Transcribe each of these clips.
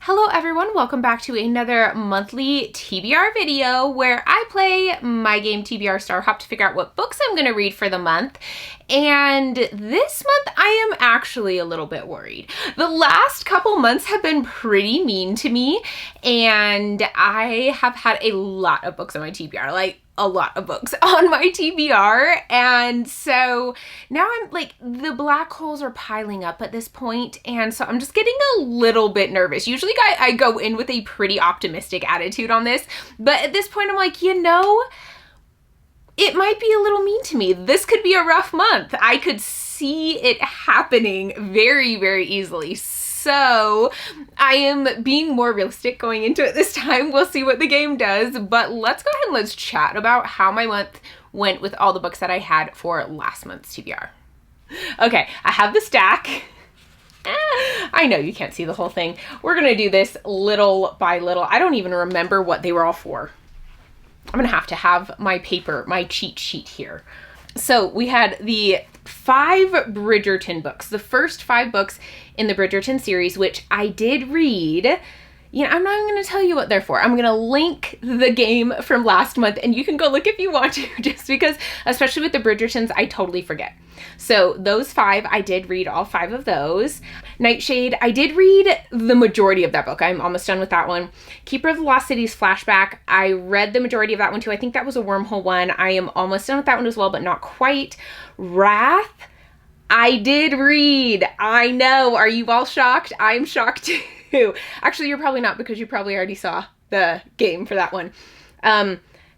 Hello everyone, welcome back to another monthly TBR video where I play my game TBR Star Hop to figure out what books I'm going to read for the month. And this month I am actually a little bit worried. The last couple months have been pretty mean to me and I have had a lot of books on my TBR, like a lot of books on my TBR, and so now I'm like, the black holes are piling up at this point, and so I'm just getting a little bit nervous. Usually I go in with a pretty optimistic attitude on this, but at this point I'm like, you know, it might be a little mean to me. This could be a rough month. I could see it happening very, very easily. So I am being more realistic going into it this time. We'll see what the game does, but let's go ahead and let's chat about how my month went with all the books that I had for last month's TBR. Okay, I have the stack. I know you can't see the whole thing. We're gonna do this little by little. I don't even remember what they were all for. I'm gonna have to have my paper, my cheat sheet here. So we had the 5 Bridgerton books, the first 5 books in the Bridgerton series, which I did read. You know, I'm not even going to tell you what they're for. I'm going to link the game from last month and you can go look if you want to, just because, especially with the Bridgertons, I totally forget. So those 5, I did read all 5 of those. Nightshade, I did read the majority of that book. I'm almost done with that one. Keeper of the Lost Cities Flashback, I read the majority of that one too. I think that was a wormhole one. I am almost done with that one as well, but not quite. Wrath, I did read. I know. Are you all shocked? I'm shocked too. Actually, you're probably not, because you probably already saw the game for that one.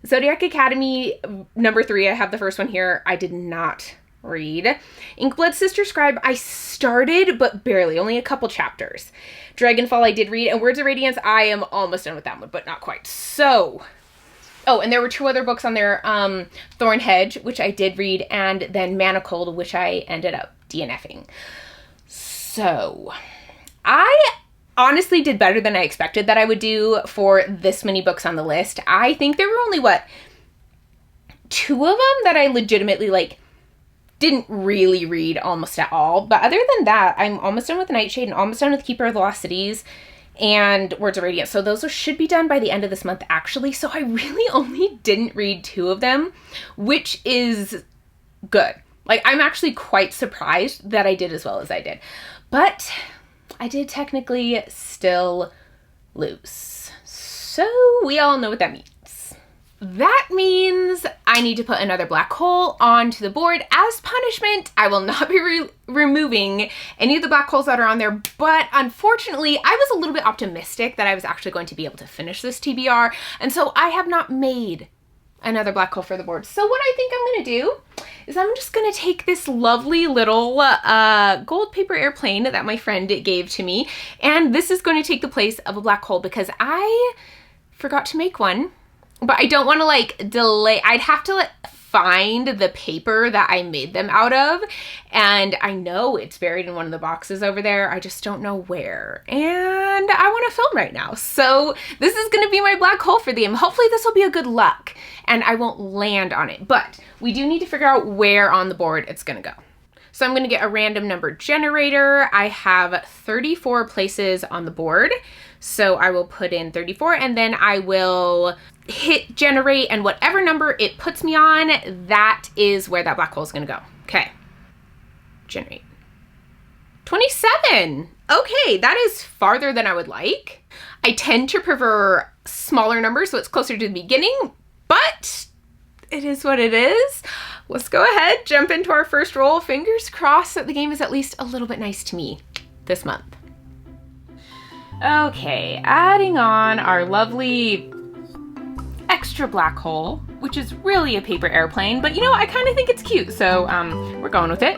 Zodiac Academy number 3, I have the first one here. I did not read. Inkblood Sister Scribe, I started, but barely, only a couple chapters. Dragonfall, I did read, and Words of Radiance, I am almost done with that one, but not quite. So, oh, and there were 2 other books on there, Thorn Hedge, which I did read, and then Manacled, which I ended up DNFing. So, I honestly did better than I expected that I would do for this many books on the list. I think there were only, 2 of them that I legitimately, didn't really read almost at all. But other than that, I'm almost done with Nightshade and almost done with Keeper of the Lost Cities and Words of Radiance. So those should be done by the end of this month, actually. So I really only didn't read 2 of them, which is good. I'm actually quite surprised that I did as well as I did. But I did technically still lose. So we all know what that means. That means I need to put another black hole onto the board. As punishment, I will not be removing any of the black holes that are on there, but unfortunately, I was a little bit optimistic that I was actually going to be able to finish this TBR, and so I have not made another black hole for the board. So what I think I'm going to do is I'm just going to take this lovely little gold paper airplane that my friend gave to me, and this is going to take the place of a black hole because I forgot to make one. But I don't want to delay. I'd have to find the paper that I made them out of. And I know it's buried in one of the boxes over there. I just don't know where. And I want to film right now. So this is going to be my black hole for the game. Hopefully this will be a good luck and I won't land on it. But we do need to figure out where on the board it's going to go. So I'm going to get a random number generator. I have 34 places on the board. So I will put in 34 and then I will hit generate, and whatever number it puts me on, that is where that black hole is going to go. Okay. Generate. 27. Okay, that is farther than I would like. I tend to prefer smaller numbers, so it's closer to the beginning, but it is what it is. Let's go ahead, jump into our first roll. Fingers crossed that the game is at least a little bit nice to me this month. Okay, adding on our lovely extra black hole, which is really a paper airplane, but you know, I kind of think it's cute, so we're going with it.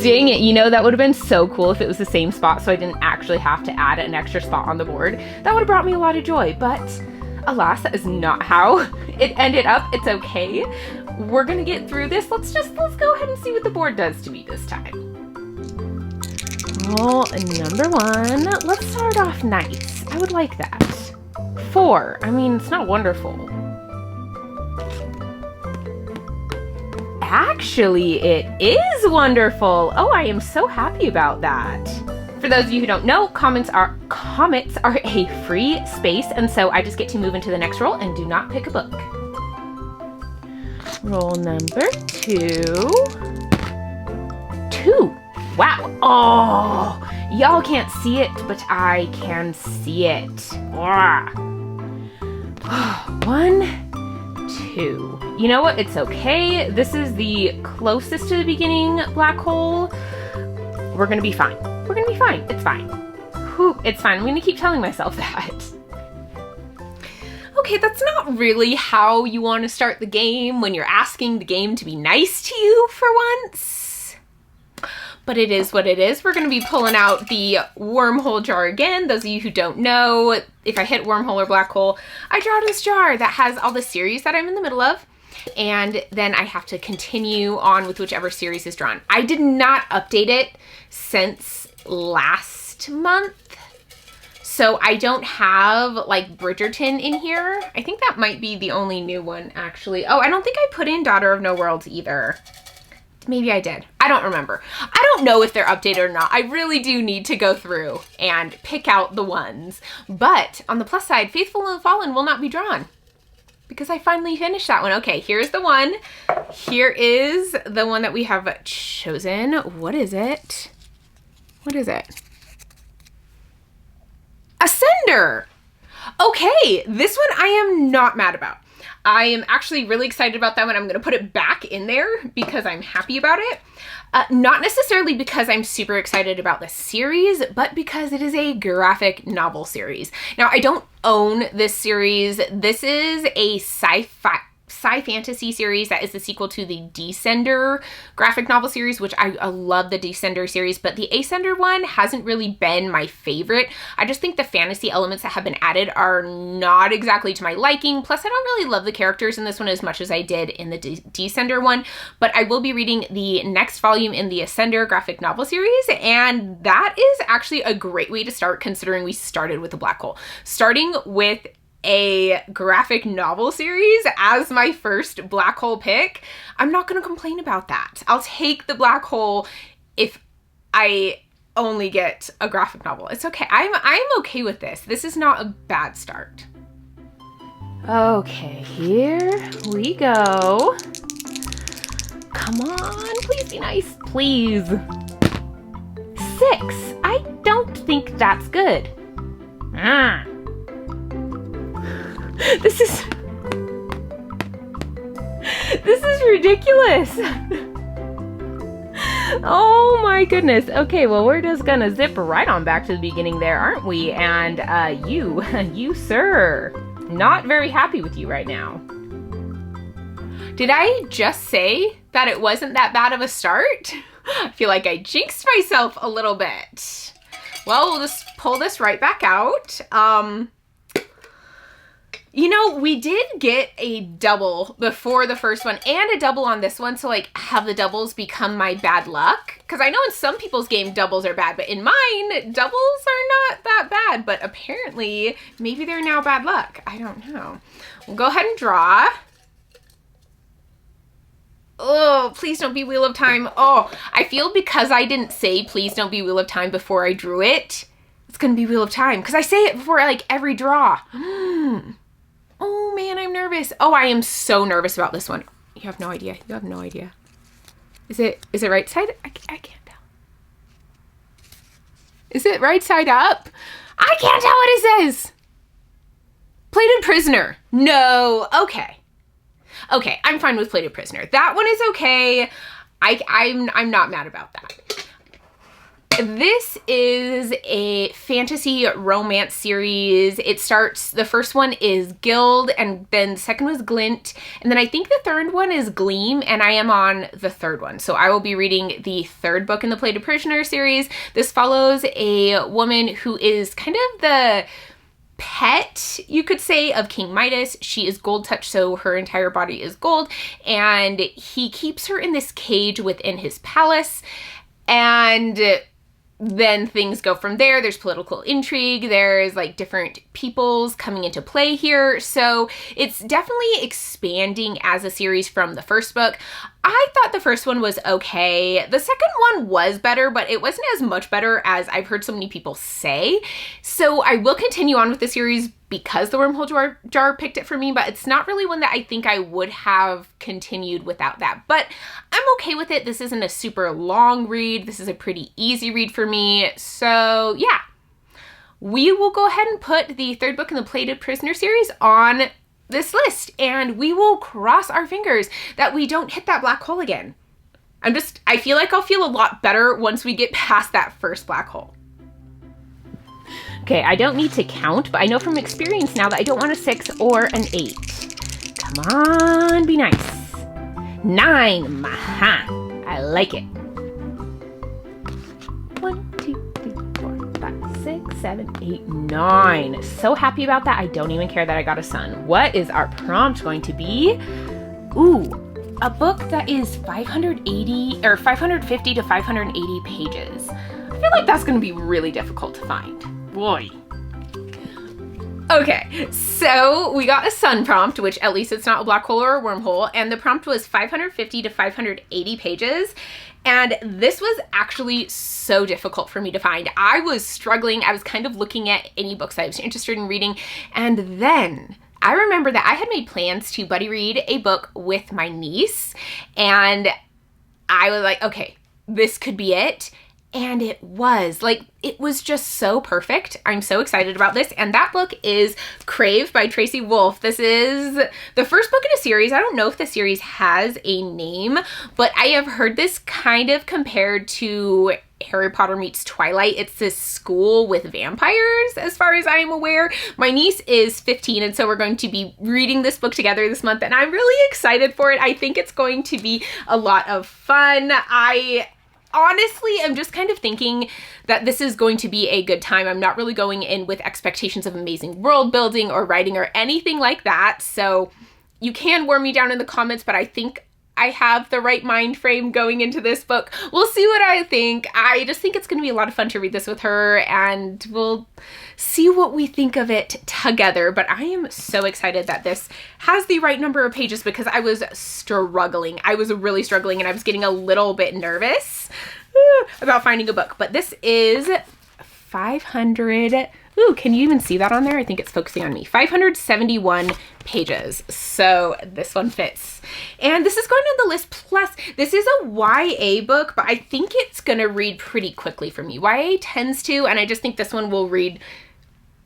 Dang it, you know, that would have been so cool if it was the same spot so I didn't actually have to add an extra spot on the board. That would have brought me a lot of joy, but alas, that is not how it ended up. It's okay. We're gonna get through this. Let's go ahead and see what the board does to me this time. Roll number 1. Let's start off nice. I would like that. 4. I mean, it's not wonderful. actually, it is wonderful. Oh, I am so happy about that. For those of you who don't know, comments are a free space, and so I just get to move into the next roll and do not pick a book. Roll number 2. 2. Wow. Oh, y'all can't see it, but I can see it. 1, 2. You know what? It's okay. This is the closest to the beginning black hole. We're gonna be fine. We're gonna be fine. It's fine. Whew, it's fine. I'm gonna keep telling myself that. Okay, that's not really how you want to start the game when you're asking the game to be nice to you for once. But it is what it is. We're going to be pulling out the wormhole jar again. Those of you who don't know, if I hit wormhole or black hole, I draw this jar that has all the series that I'm in the middle of. And then I have to continue on with whichever series is drawn. I did not update it since last month. So I don't have like Bridgerton in here. I think that might be the only new one actually. Oh, I don't think I put in Daughter of No Worlds either. Maybe I did. I don't remember. I don't know if they're updated or not. I really do need to go through and pick out the ones. But on the plus side, Faithful and Fallen will not be drawn because I finally finished that one. Okay, here's the one. Here is the one that we have chosen. What is it? What is it? Ascender. Okay, this one I am not mad about. I am actually really excited about that one. I'm going to put it back in there because I'm happy about it. Not necessarily because I'm super excited about the series, but because it is a graphic novel series. Now, I don't own this series. This is a sci-fantasy series that is the sequel to the Descender graphic novel series, which I love the Descender series, but the Ascender one hasn't really been my favorite. I just think the fantasy elements that have been added are not exactly to my liking. Plus, I don't really love the characters in this one as much as I did in the Descender one, but I will be reading the next volume in the Ascender graphic novel series, and that is actually a great way to start considering we started with the black hole. Starting with a graphic novel series as my first black hole pick, I'm not going to complain about that. I'll take the black hole if I only get a graphic novel. It's okay. I'm okay with this. This is not a bad start. Okay, here we go. Come on, please be nice. Please. 6. I don't think that's good. This is ridiculous. Oh my goodness. Okay, well, we're just gonna zip right on back to the beginning there, aren't we? And you sir, not very happy with you right now. Did I just say that it wasn't that bad of a start? I feel like I jinxed myself a little bit. Well, we'll just pull this right back out. You know, we did get a double before the first one and a double on this one. So like, have the doubles become my bad luck? Because I know in some people's game, doubles are bad, but in mine, doubles are not that bad. But apparently, maybe they're now bad luck. I don't know. We'll go ahead and draw. Oh, please don't be Wheel of Time. Oh, I feel because I didn't say please don't be Wheel of Time before I drew it, it's going to be Wheel of Time. Because I say it before like every draw. Oh man, I'm nervous. Oh, I am so nervous about this one. You have no idea. You have no idea. Is it right side? I can't tell. Is it right side up? I can't tell what it says. Plated Prisoner. No. Okay. Okay, I'm fine with Plated Prisoner. That one is okay. I'm not mad about that. This is a fantasy romance series. It starts, the first one is Guild, and then the second was Glint, and then I think the third one is Gleam, and I am on the third one. So I will be reading the third book in the Plated Prisoner series. This follows a woman who is kind of the pet, you could say, of King Midas. She is gold touch, so her entire body is gold, and he keeps her in this cage within his palace, and then things go from there. There's political intrigue. There's like different peoples coming into play here. So it's definitely expanding as a series from the first book. I thought the first one was okay. The second one was better, but it wasn't as much better as I've heard so many people say. So I will continue on with the series because the Wormhole Jar picked it for me, but it's not really one that I think I would have continued without that. But I'm okay with it. This isn't a super long read. This is a pretty easy read for me. So yeah, we will go ahead and put the third book in the Plated Prisoner series on this list, and we will cross our fingers that we don't hit that black hole again. I feel like I'll feel a lot better once we get past that first black hole. Okay, I don't need to count, but I know from experience now that I don't want a 6 or an 8. Come on, be nice. 9, maha. I like it. 1, 2, 3, 4, 5, 6, 7, 8, 9. So happy about that. I don't even care that I got a son. What is our prompt going to be? Ooh, a book that is 550 to 580 pages. I feel like that's going to be really difficult to find. Boy. Okay, so we got a sun prompt, which at least it's not a black hole or a wormhole, and the prompt was 550 to 580 pages. And this was actually so difficult for me to find. I was struggling. I was kind of looking at any books I was interested in reading. And then I remember that I had made plans to buddy read a book with my niece. And I was like, okay, this could be it. And it was. Like, it was just so perfect. I'm so excited about this. And that book is Crave by Tracy Wolff. This is the first book in a series. I don't know if the series has a name, but I have heard this kind of compared to Harry Potter meets Twilight. It's this school with vampires, as far as I am aware. My niece is 15, and so we're going to be reading this book together this month, and I'm really excited for it. I think it's going to be a lot of fun. Honestly, I'm just kind of thinking that this is going to be a good time. I'm not really going in with expectations of amazing world building or writing or anything like that. So you can warm me down in the comments, but I think I have the right mind frame going into this book. We'll see what I think. I just think it's going to be a lot of fun to read this with her, and we'll see what we think of it together. But I am so excited that this has the right number of pages because I was struggling. I was really struggling, and I was getting a little bit nervous about finding a book. But this is 500. Ooh, can you even see that on there? I think it's focusing on me. 571 pages. So this one fits. And this is going on the list. Plus, this is a YA book, but I think it's going to read pretty quickly for me. YA tends to, and I just think this one will read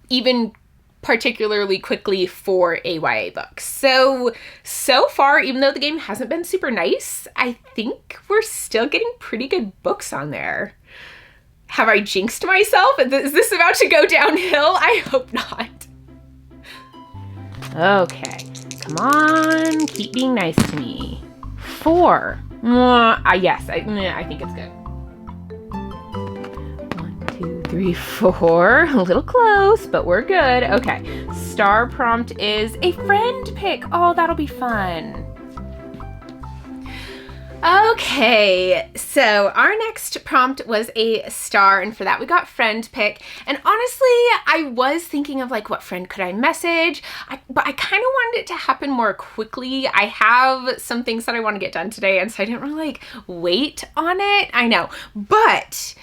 even particularly quickly for a YA book. So far, even though the game hasn't been super nice, I think we're still getting pretty good books on there. Have I jinxed myself? Is this about to go downhill? I hope not. Okay, come on, keep being nice to me. 4. Yes, I think it's good. 1, 2, 3, 4. A little close, but we're good. Okay, star prompt is a friend pick. Oh, that'll be fun. Okay, so our next prompt was a star, and for that we got friend pick. And honestly, I was thinking of like, what friend could I message? But I kind of wanted it to happen more quickly. I have some things that I want to get done today, and so I didn't really like wait on it. I know, but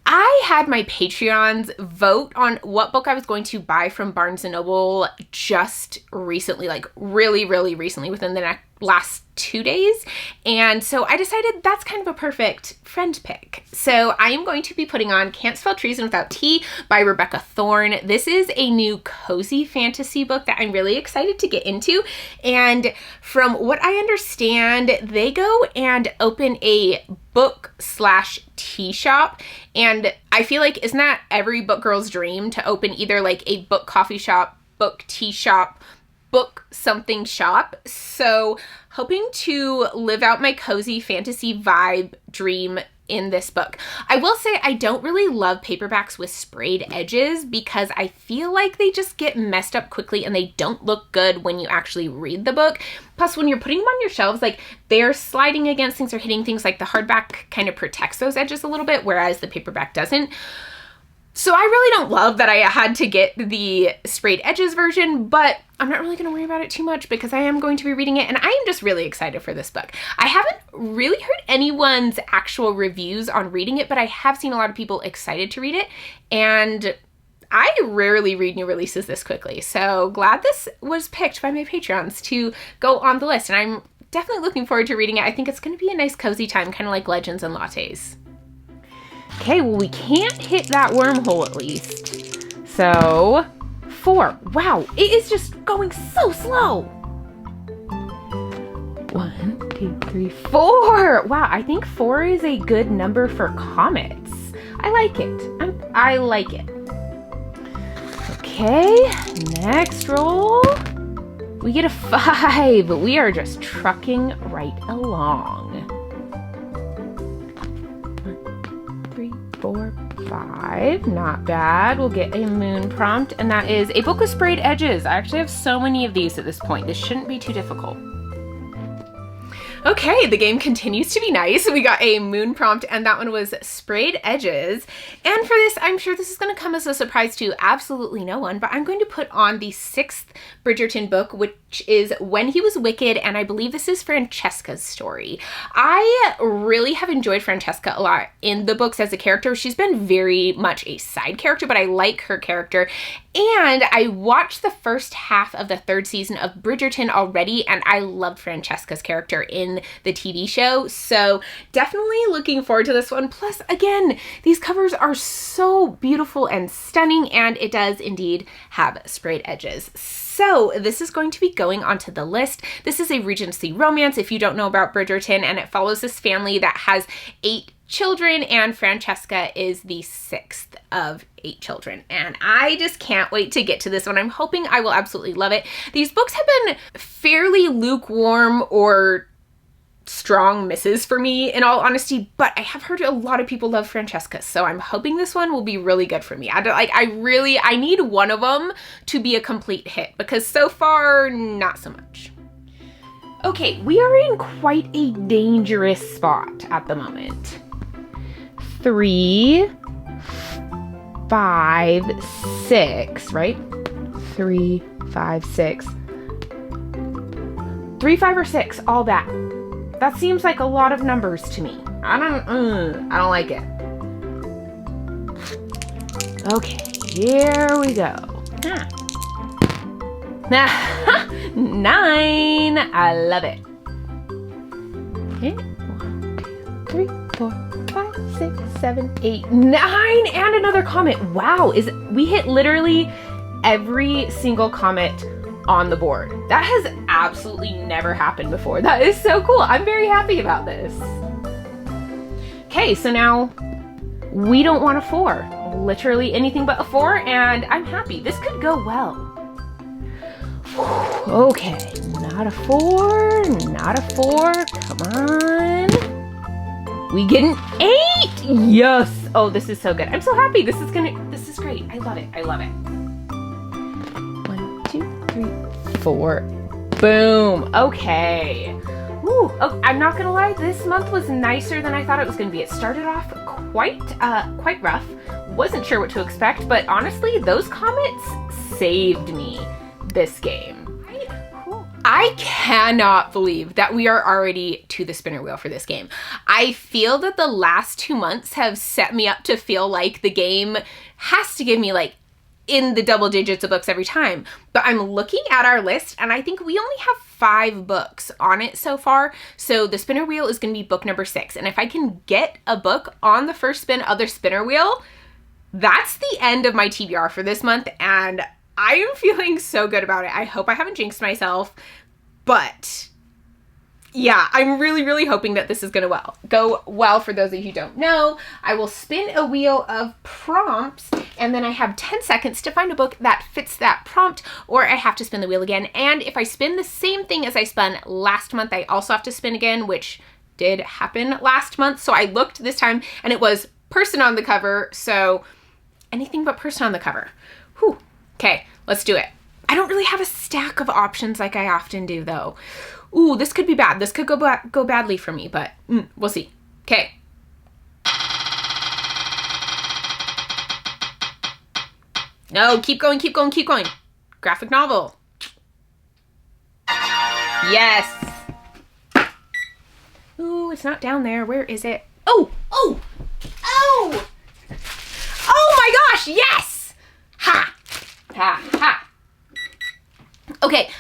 I had my Patreons vote on what book I was going to buy from Barnes & Noble just recently, like really, really recently, within the last 2 days. And so I decided that's kind of a perfect friend pick. So I am going to be putting on Can't Spell Treason Without T by Rebecca Thorne. This is a new cozy fantasy book that I'm really excited to get into. And from what I understand, they go and open a book/tea shop. And I feel like, isn't that every book girl's dream, to open either like a book coffee shop, book tea shop, book something shop? So hoping to live out my cozy fantasy vibe dream in this book. I will say I don't really love paperbacks with sprayed edges because I feel like they just get messed up quickly and they don't look good when you actually read the book. Plus, when you're putting them on your shelves, like they're sliding against things or hitting things, like the hardback kind of protects those edges a little bit, whereas the paperback doesn't. So I really don't love that I had to get the sprayed edges version, but I'm not really going to worry about it too much because I am going to be reading it and I am just really excited for this book. I haven't really heard anyone's actual reviews on reading it, but I have seen a lot of people excited to read it, and I rarely read new releases this quickly. So glad this was picked by my Patreons to go on the list, and I'm definitely looking forward to reading it. I think it's going to be a nice cozy time, kind of like Legends and Lattes. Okay, well, we can't hit that wormhole at least. So, 4. Wow, it is just going so slow. 1, 2, 3, 4. Wow, I think 4 is a good number for comets. I like it. I like it. Okay, next roll. We get a 5. We are just trucking right along. 4, 5, not bad. We'll get a moon prompt, and that is a book with sprayed edges. I actually have so many of these at this point. This shouldn't be too difficult. Okay, the game continues to be nice. We got a moon prompt, and that one was sprayed edges. And for this, I'm sure this is going to come as a surprise to absolutely no one, but I'm going to put on the 6th Bridgerton book, which is When He Was Wicked, and I believe this is Francesca's story. I really have enjoyed Francesca a lot in the books as a character. She's been very much a side character, but I like her character. And I watched the first half of the 3rd season of Bridgerton already, and I loved Francesca's character in the TV show. So definitely looking forward to this one. Plus, again, these covers are so beautiful and stunning, and it does indeed have sprayed edges. So this is going to be going onto the list. This is a Regency romance, if you don't know about Bridgerton, and it follows this family that has 8 children, and Francesca is the 6th of 8 children. And I just can't wait to get to this one. I'm hoping I will absolutely love it. These books have been fairly lukewarm or strong misses for me, in all honesty, but I have heard a lot of people love Francesca, so I'm hoping this one will be really good for me. I need one of them to be a complete hit, because so far, not so much. Okay, we are in quite a dangerous spot at the moment. 3, 5, 6, right? 3, 5, 6. 3, 5, or 6, all that. That seems like a lot of numbers to me. I don't like it. Okay, here we go. 9. I love it. Okay, 1, 2, 3, 4, 5, 6, 7, 8, 9, and another comet. Wow, we hit literally every single comet on the board. That has absolutely never happened before. That is so cool. I'm very happy about this. Okay, so now we don't want a 4. Literally anything but a 4, and I'm happy. This could go well. Okay, not a 4, not a 4. Come on. We get an 8. Yes. Oh, this is so good. I'm so happy. This is great. I love it. I love it. 1, 2, 3, 4. Boom. Okay. Ooh, oh, I'm not gonna lie, this month was nicer than I thought it was gonna be. It started off quite rough. Wasn't sure what to expect, but honestly, those comments saved me this game. I cannot believe that we are already to the spinner wheel for this game. I feel that the last 2 months have set me up to feel like the game has to give me like in the double digits of books every time. But I'm looking at our list, and I think we only have 5 books on it so far. So the spinner wheel is going to be book number 6. And if I can get a book on the first spin of the spinner wheel, that's the end of my TBR for this month. And I am feeling so good about it. I hope I haven't jinxed myself, but yeah, I'm really, really hoping that this is going to go well. For those of you who don't know, I will spin a wheel of prompts, and then I have 10 seconds to find a book that fits that prompt, or I have to spin the wheel again. And if I spin the same thing as I spun last month, I also have to spin again, which did happen last month. So I looked this time and it was person on the cover. So anything but person on the cover. Whew. Okay, let's do it. I don't really have a stack of options like I often do though. Ooh, this could be bad. This could go badly for me, but we'll see. Okay. No, keep going, keep going, keep going. Graphic novel. Yes. Ooh, it's not down there. Where is it? Oh, oh, oh. Oh my gosh, yes. Ha, ha, ha. Okay,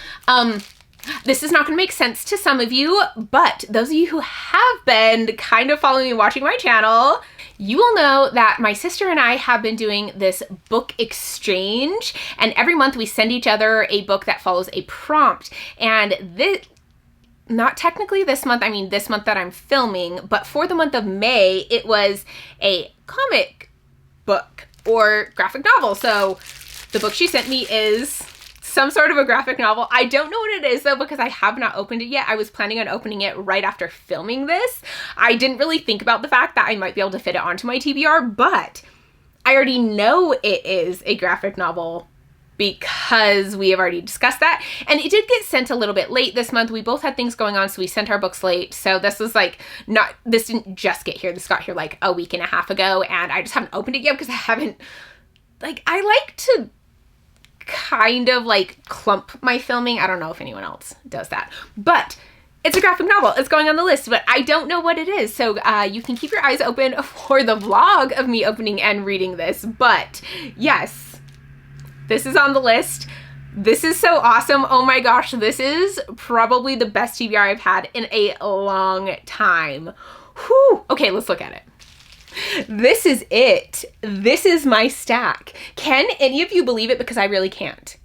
this is not going to make sense to some of you, but those of you who have been kind of following me, watching my channel, you will know that my sister and I have been doing this book exchange, and every month we send each other a book that follows a prompt. And this, not technically this month, I mean this month that I'm filming, but for the month of May, it was a comic book or graphic novel. So the book she sent me is some sort of a graphic novel. I don't know what it is though, because I have not opened it yet. I was planning on opening it right after filming this. I didn't really think about the fact that I might be able to fit it onto my TBR, but I already know it is a graphic novel because we have already discussed that. And it did get sent a little bit late this month. We both had things going on, so we sent our books late. So this was like this didn't just get here. This got here like a week and a half ago, and I just haven't opened it yet because I haven't, I like to kind of like clump my filming. I don't know if anyone else does that, but it's a graphic novel. It's going on the list, but I don't know what it is. So you can keep your eyes open for the vlog of me opening and reading this. But yes, this is on the list. This is so awesome. Oh my gosh, this is probably the best TBR I've had in a long time. Whew. Okay, let's look at it. This is it. This is my stack. Can any of you believe it? Because I really can't.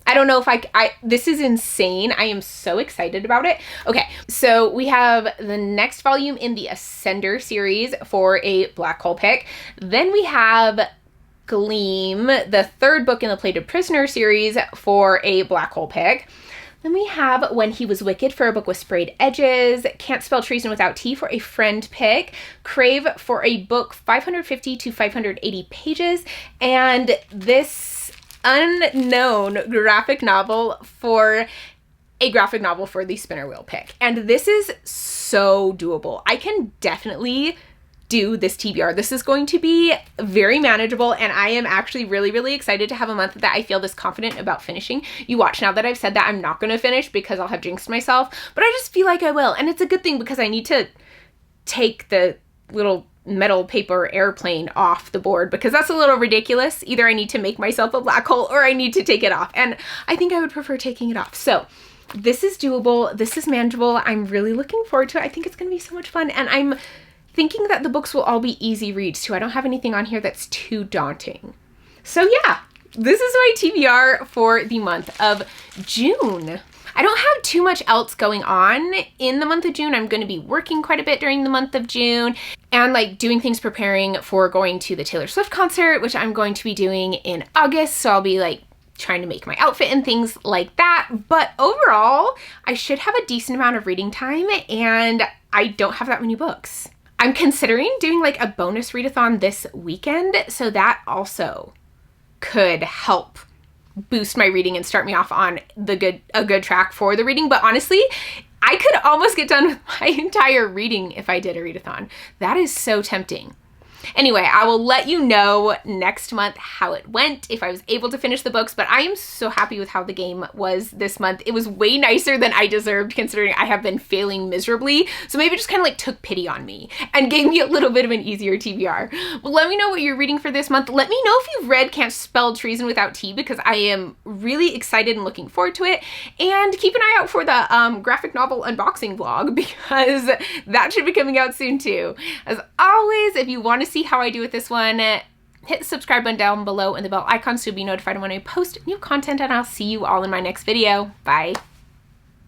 I don't know if this is insane. I am so excited about it. Okay, so we have the next volume in the Ascender series for a black hole pick. Then we have Gleam, the third book in the Plated Prisoner series for a black hole pick. Then we have When He Was Wicked for a book with sprayed edges, Can't Spell Treason Without T for a friend pick, Crave for a book 550 to 580 pages, and this unknown graphic novel for a graphic novel for the spinner wheel pick. And this is so doable. I can definitely do this TBR. This is going to be very manageable, and I am actually really, really excited to have a month that I feel this confident about finishing. You watch now that I've said that I'm not going to finish because I'll have jinxed myself, but I just feel like I will, and it's a good thing because I need to take the little metal paper airplane off the board because that's a little ridiculous. Either I need to make myself a black hole or I need to take it off, and I think I would prefer taking it off. So this is doable. This is manageable. I'm really looking forward to it. I think it's going to be so much fun, and I'm thinking that the books will all be easy reads too. I don't have anything on here that's too daunting. So yeah, this is my TBR for the month of June. I don't have too much else going on in the month of June. I'm going to be working quite a bit during the month of June and like doing things preparing for going to the Taylor Swift concert, which I'm going to be doing in August. So I'll be like trying to make my outfit and things like that. But overall, I should have a decent amount of reading time, and I don't have that many books. I'm considering doing like a bonus readathon this weekend, so that also could help boost my reading and start me off on a good track for the reading. But honestly, I could almost get done with my entire reading if I did a readathon. That is so tempting. Anyway, I will let you know next month how it went, if I was able to finish the books, but I am so happy with how the game was this month. It was way nicer than I deserved considering I have been failing miserably, so maybe it just kind of like took pity on me and gave me a little bit of an easier TBR. Well, let me know what you're reading for this month. Let me know if you've read Can't Spell Treason Without T, because I am really excited and looking forward to it. And keep an eye out for the graphic novel unboxing vlog, because that should be coming out soon too. As always, if you want to see how I do with this one, hit the subscribe button down below and the bell icon so you'll be notified when I post new content, and I'll see you all in my next video. Bye.